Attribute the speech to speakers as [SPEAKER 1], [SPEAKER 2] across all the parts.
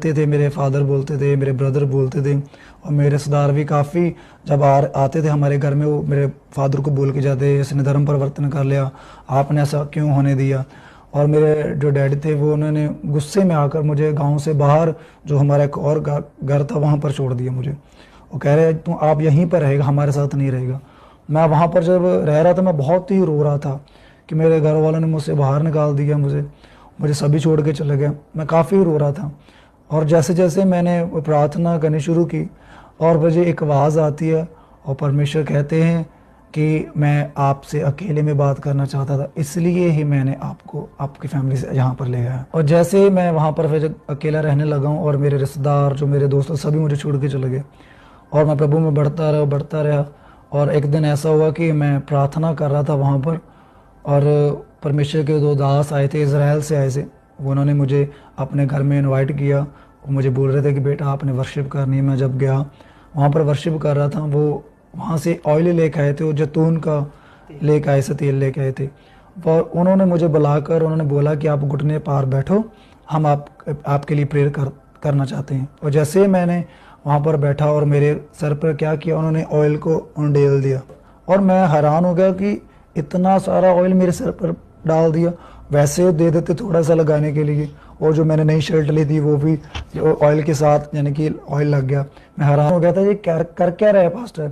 [SPEAKER 1] बोलते थे, मेरे फादर बोलते थे, मेरे ब्रदर बोलते थे, और मेरे रिश्तेदार भी काफ़ी जब आते थे हमारे घर में, वो मेरे फादर को बोल के जाते, इसने धर्म परिवर्तन कर लिया, आपने ऐसा क्यों होने दिया। और मेरे जो डैडी थे वो उन्होंने गुस्से में आकर मुझे गांव से बाहर, जो हमारा एक और घर था, वहाँ पर छोड़ दिया मुझे। वो कह रहे तू आप यहीं पर रहेगा, हमारे साथ नहीं रहेगा। मैं वहाँ पर जब रह रहा था मैं बहुत ही रो रहा था कि मेरे घर वालों ने मुझसे बाहर निकाल दिया, मुझे सभी छोड़ के चले गए। मैं काफ़ी रो रहा था। और जैसे जैसे मैंने प्रार्थना करनी शुरू की और मुझे एक आवाज़ आती है और परमेश्वर कहते हैं कि मैं आपसे अकेले में बात करना चाहता था, इसलिए ही मैंने आपको आपकी फैमिली से यहाँ पर ले आया। और जैसे मैं वहाँ पर फिर अकेला रहने लगा हूँ और मेरे रिश्तेदार जो मेरे दोस्त सभी मुझे छोड़ के चले गए, और मैं प्रभु में बढ़ता रहा। और एक दिन ऐसा हुआ कि मैं प्रार्थना कर रहा था वहाँ पर, और परमेश्वर के दो दास आए थे, इज़राइल से आए थे। उन्होंने मुझे अपने घर में इनवाइट किया। वो मुझे बोल रहे थे कि बेटा आपने वर्शिप करनी है। मैं जब गया वहाँ पर वर्शिप कर रहा था, वो वहाँ से ऑयल लेके आए थे, वो जैतून का लेके आए से तेल लेके आए थे। और उन्होंने मुझे बुलाकर उन्होंने बोला कि आप घुटने पार बैठो, हम आपके लिए प्रेयर करना चाहते हैं। और जैसे मैंने वहाँ पर बैठा और मेरे सर पर क्या किया, उन्होंने ऑयल को उंडेल दिया, और मैं हैरान हो गया कि इतना सारा ऑयल मेरे सर पर डाल दिया। वैसे दे देते थोड़ा सा लगाने के लिए, और जो मैंने नई शर्ट ली थी वो भी ऑयल के साथ यानी कि ऑयल लग गया। मैं हैरान हो गया था ये कर क्या रहा है पास्टर।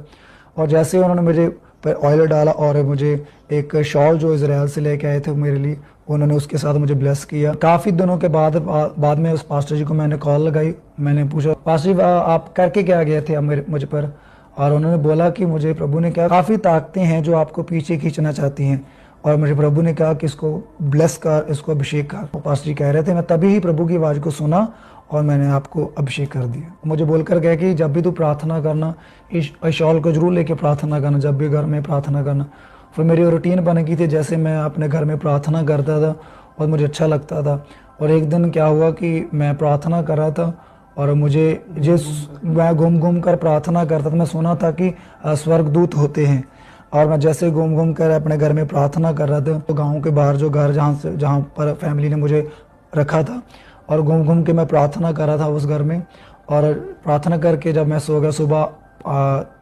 [SPEAKER 1] और जैसे उन्होंने मुझे पर ऑयल डाला और मुझे एक शॉल जो इजराइल से लेके आए थे मेरे लिए, उन्होंने उसके साथ मुझे ब्लेस किया। काफ़ी दिनों के बाद में उस पास्टर जी को मैंने कॉल लगाई। मैंने पूछा पास्टर जी आप करके क्या गए थे मुझ पर, और उन्होंने बोला कि मुझे प्रभु ने कहा काफ़ी ताकतें हैं जो आपको पीछे खींचना चाहती हैं, और मुझे प्रभु ने कहा कि इसको ब्लेस कर, इसको अभिषेक कर। पास्टर जी कह रहे थे, मैं तभी ही प्रभु की आवाज़ को सुना और मैंने आपको अभिषेक कर दिया। मुझे बोलकर गए कि जब भी तू प्रार्थना करना इस शॉल को जरूर लेके प्रार्थना करना, जब भी घर में प्रार्थना करना। फिर मेरी रूटीन बन गई थी, जैसे मैं अपने घर में प्रार्थना करता था और मुझे अच्छा लगता था। और एक दिन क्या हुआ कि मैं प्रार्थना कर रहा था और मुझे मैं घूम कर प्रार्थना करता था। मैं सुना था कि स्वर्गदूत होते हैं, और मैं जैसे घूम कर अपने घर में प्रार्थना कर रहा था, तो गाँव के बाहर जो घर जहाँ पर फैमिली ने मुझे रखा था, और घूम के मैं प्रार्थना कर रहा था उस घर में। और प्रार्थना करके जब मैं सो गया, सुबह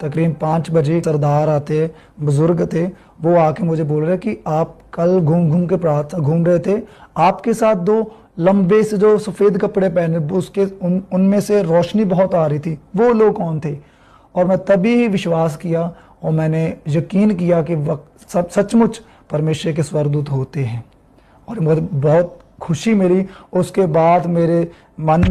[SPEAKER 1] तकरीबन 5 बजे सरदार आते, बुजुर्ग थे, वो आके मुझे बोल रहे कि आप कल घूम के घूम रहे थे, आपके साथ 2 लंबे से जो सफ़ेद कपड़े पहने, उसके उनमें से रोशनी बहुत आ रही थी, वो लोग कौन थे। और मैं तभी विश्वास किया और मैंने यकीन किया कि सचमुच परमेश्वर के स्वर्गदूत होते हैं, और मुझे बहुत खुशी मिली। उसके बाद मेरे मन